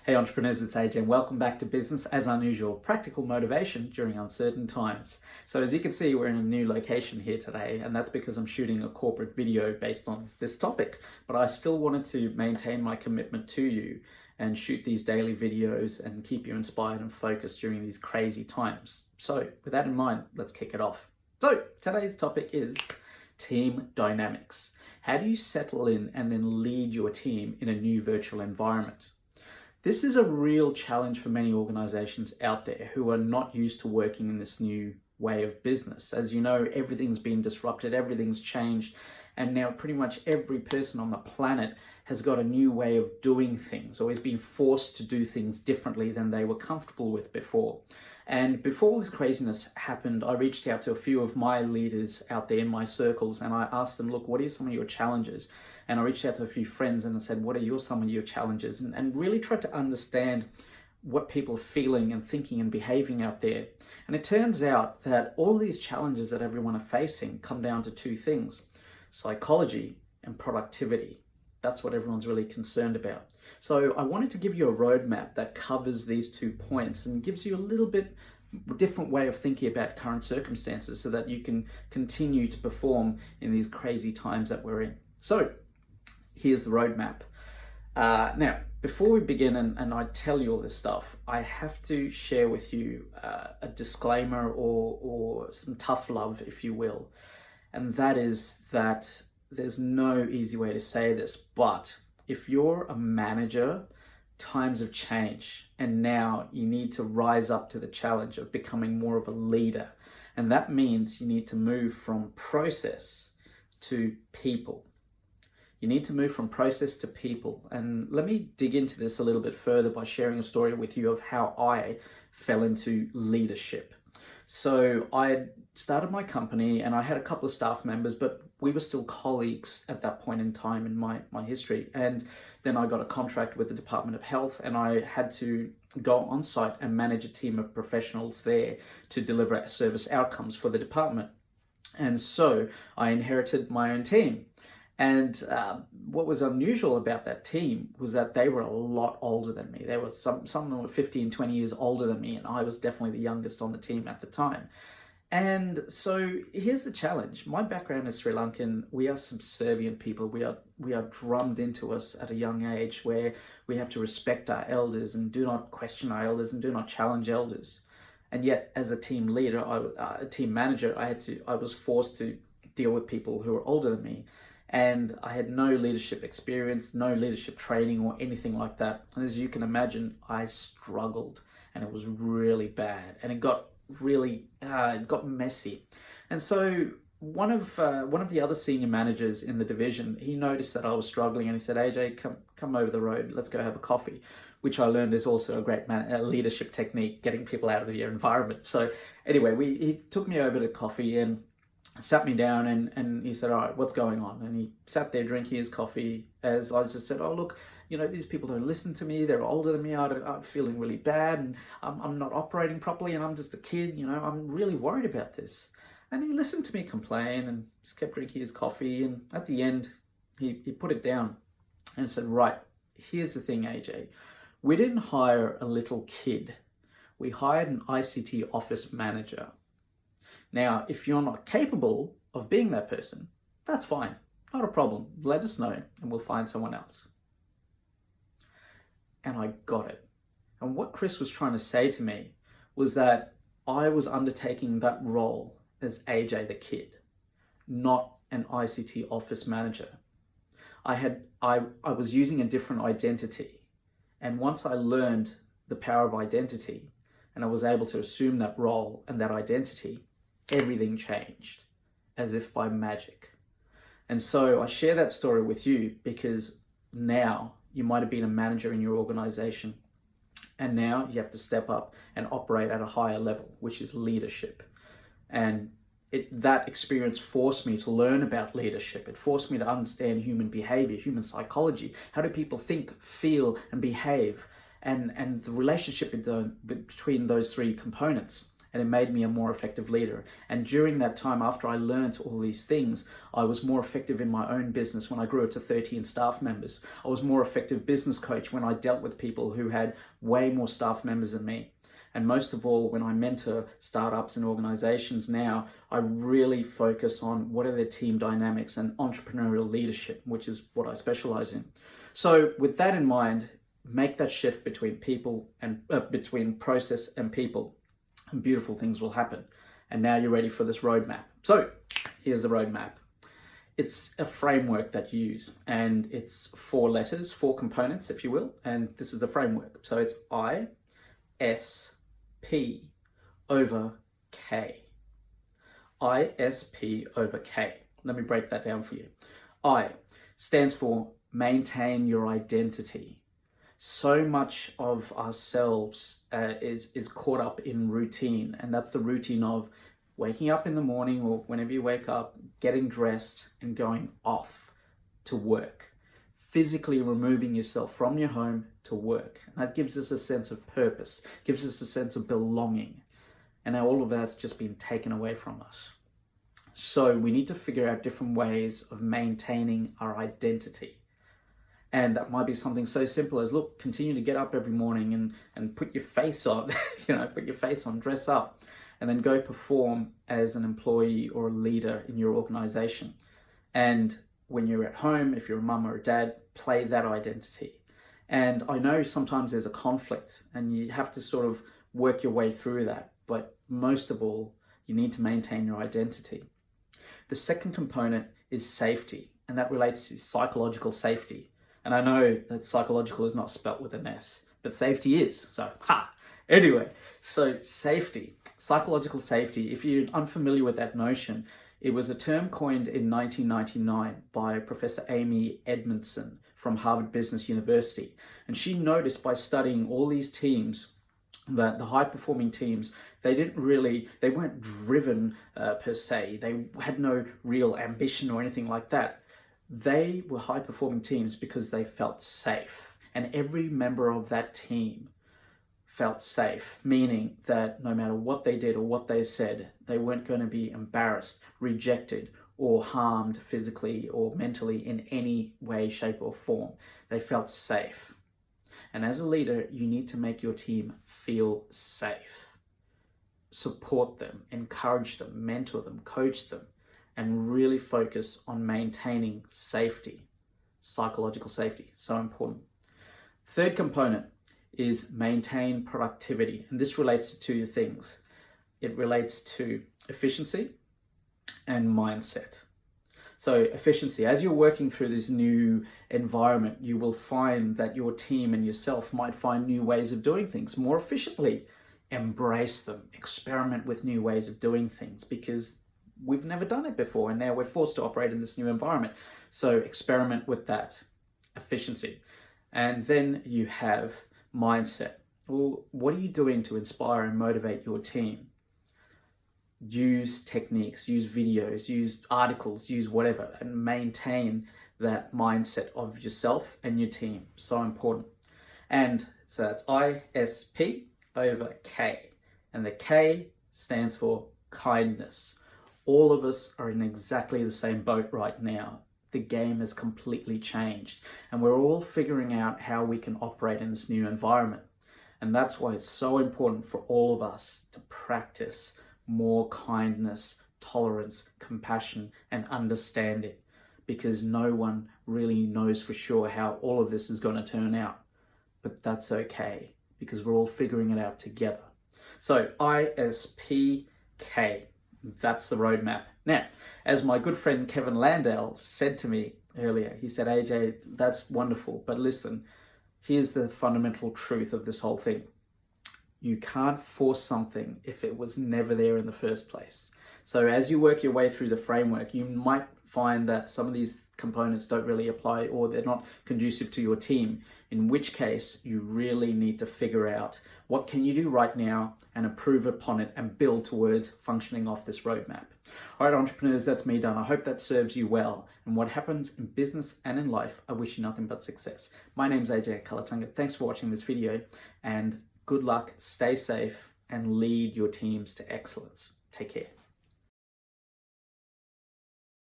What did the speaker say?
Hey entrepreneurs, it's AJ and welcome back to Business as Unusual, practical motivation during uncertain times. So as you can see, we're in a new location here today, and that's because I'm shooting a corporate video based on this topic. But I still wanted to maintain my commitment to you and shoot these daily videos and keep you inspired and focused during these crazy times. So with that in mind, let's kick it off. So today's topic is team dynamics. How do you settle in and then lead your team in a new virtual environment? This is a real challenge for many organizations out there who are not used to working in this new way of business. As you know, everything's been disrupted, everything's changed, and now pretty much every person on the planet has got a new way of doing things, or is being forced to do things differently than they were comfortable with before. And before all this craziness happened, I reached out to a few of my leaders out there in my circles, and I asked them, look, what are some of your challenges? And I reached out to a few friends and I said, what are some of your challenges? And really tried to understand what people are feeling and thinking and behaving out there. And it turns out that all these challenges that everyone are facing come down to two things: psychology and productivity. That's what everyone's really concerned about. So I wanted to give you a roadmap that covers these 2 points and gives you a little bit different way of thinking about current circumstances so that you can continue to perform in these crazy times that we're in. So here's the roadmap. Now, before we begin and I tell you all this stuff, I have to share with you a disclaimer or some tough love, if you will. And that is that there's no easy way to say this, but if you're a manager, times have changed and now you need to rise up to the challenge of becoming more of a leader. And that means you need to move from process to people. You need to move from process to people. And let me dig into this a little bit further by sharing a story with you of how I fell into leadership. So I started my company and I had a couple of staff members, but we were still colleagues at that point in time in my history. And then I got a contract with the Department of Health and I had to go on site and manage a team of professionals there to deliver service outcomes for the department. And so I inherited my own team. And what was unusual about that team was that they were a lot older than me. There were some of them were 15, 20 years older than me, and I was definitely the youngest on the team at the time. And so here's the challenge. My background is Sri Lankan. We are subservient people. We are drummed into us at a young age where we have to respect our elders and do not question our elders and do not challenge elders. And yet, as a team leader, a team manager, I was forced to deal with people who were older than me. And I had no leadership experience, no leadership training or anything like that. And as you can imagine, I struggled and it was really bad. And it got messy. And so one of the other senior managers in the division, he noticed that I was struggling and he said, AJ, come over the road, let's go have a coffee, which I learned is also a great leadership technique, getting people out of your environment. So anyway, he took me over to coffee and sat me down and he said, all right, what's going on? And he sat there drinking his coffee as I just said, oh, look, these people don't listen to me. They're older than me. I'm feeling really bad and I'm not operating properly and I'm just a kid. I'm really worried about this. And he listened to me complain and just kept drinking his coffee. And at the end, he put it down and said, right, here's the thing, AJ. We didn't hire a little kid. We hired an ICT office manager. Now, if you're not capable of being that person, that's fine. Not a problem. Let us know and we'll find someone else. And I got it. And what Chris was trying to say to me was that I was undertaking that role as AJ the kid, not an ICT office manager. I was using a different identity. And once I learned the power of identity and I was able to assume that role and that identity, everything changed as if by magic. And so I share that story with you because now you might have been a manager in your organization and now you have to step up and operate at a higher level, which is leadership. And that experience forced me to learn about leadership. It forced me to understand human behavior, human psychology. How do people think, feel, and behave? And the relationship between those three components. and it made me a more effective leader. And during that time, after I learned all these things, I was more effective in my own business when I grew it to 13 staff members. I was more effective business coach when I dealt with people who had way more staff members than me. And most of all, when I mentor startups and organizations now, I really focus on what are their team dynamics and entrepreneurial leadership, which is what I specialize in. So with that in mind, make that shift between people and between process and people, and beautiful things will happen. And now you're ready for this roadmap. So here's the roadmap. It's a framework that you use, and it's 4 letters, 4 components, if you will. And this is the framework. So it's I, S, P over K. ISP over K. Let me break that down for you. I stands for maintain your identity. So much of ourselves is caught up in routine, and that's the routine of waking up in the morning or whenever you wake up, getting dressed and going off to work. Physically removing yourself from your home to work. And that gives us a sense of purpose, gives us a sense of belonging. And now all of that's just been taken away from us. So we need to figure out different ways of maintaining our identity. And that might be something so simple as, look, continue to get up every morning and put your face on, put your face on, dress up, and then go perform as an employee or a leader in your organization. And when you're at home, if you're a mum or a dad, play that identity. And I know sometimes there's a conflict and you have to sort of work your way through that. But most of all, you need to maintain your identity. The second component is safety, and that relates to psychological safety. And I know that psychological is not spelt with an S, but safety is. So, Anyway, so safety, psychological safety, if you're unfamiliar with that notion, it was a term coined in 1999 by Professor Amy Edmondson from Harvard Business University. And she noticed by studying all these teams that the high-performing teams, they weren't driven per se. They had no real ambition or anything like that. They were high-performing teams because they felt safe. And every member of that team felt safe, meaning that no matter what they did or what they said, they weren't going to be embarrassed, rejected, or harmed physically or mentally in any way, shape, or form. They felt safe. And as a leader, you need to make your team feel safe. Support them, encourage them, mentor them, coach them, and really focus on maintaining safety, psychological safety, so important. Third component is maintain productivity. And this relates to 2 things. It relates to efficiency and mindset. So efficiency, as you're working through this new environment, you will find that your team and yourself might find new ways of doing things more efficiently. Embrace them, experiment with new ways of doing things because we've never done it before and now we're forced to operate in this new environment. So experiment with that, efficiency. And then you have mindset. Well, what are you doing to inspire and motivate your team? Use techniques, use videos, use articles, use whatever, and maintain that mindset of yourself and your team. So important. And so that's ISP over K. And the K stands for kindness. All of us are in exactly the same boat right now. The game has completely changed and we're all figuring out how we can operate in this new environment. And that's why it's so important for all of us to practice more kindness, tolerance, compassion, and understanding, because no one really knows for sure how all of this is going to turn out. But that's okay, because we're all figuring it out together. So ISPK, that's the roadmap. Now, as my good friend Kevin Landale said to me earlier, he said, AJ, that's wonderful, but listen, here's the fundamental truth of this whole thing. You can't force something if it was never there in the first place. So as you work your way through the framework, you might find that some of these components don't really apply or they're not conducive to your team, in which case you really need to figure out what can you do right now and improve upon it and build towards functioning off this roadmap. All right, entrepreneurs, that's me done. I hope that serves you well. And what happens in business and in life, I wish you nothing but success. My name's AJ Kulatunga. Thanks for watching this video and good luck, stay safe, and lead your teams to excellence. Take care.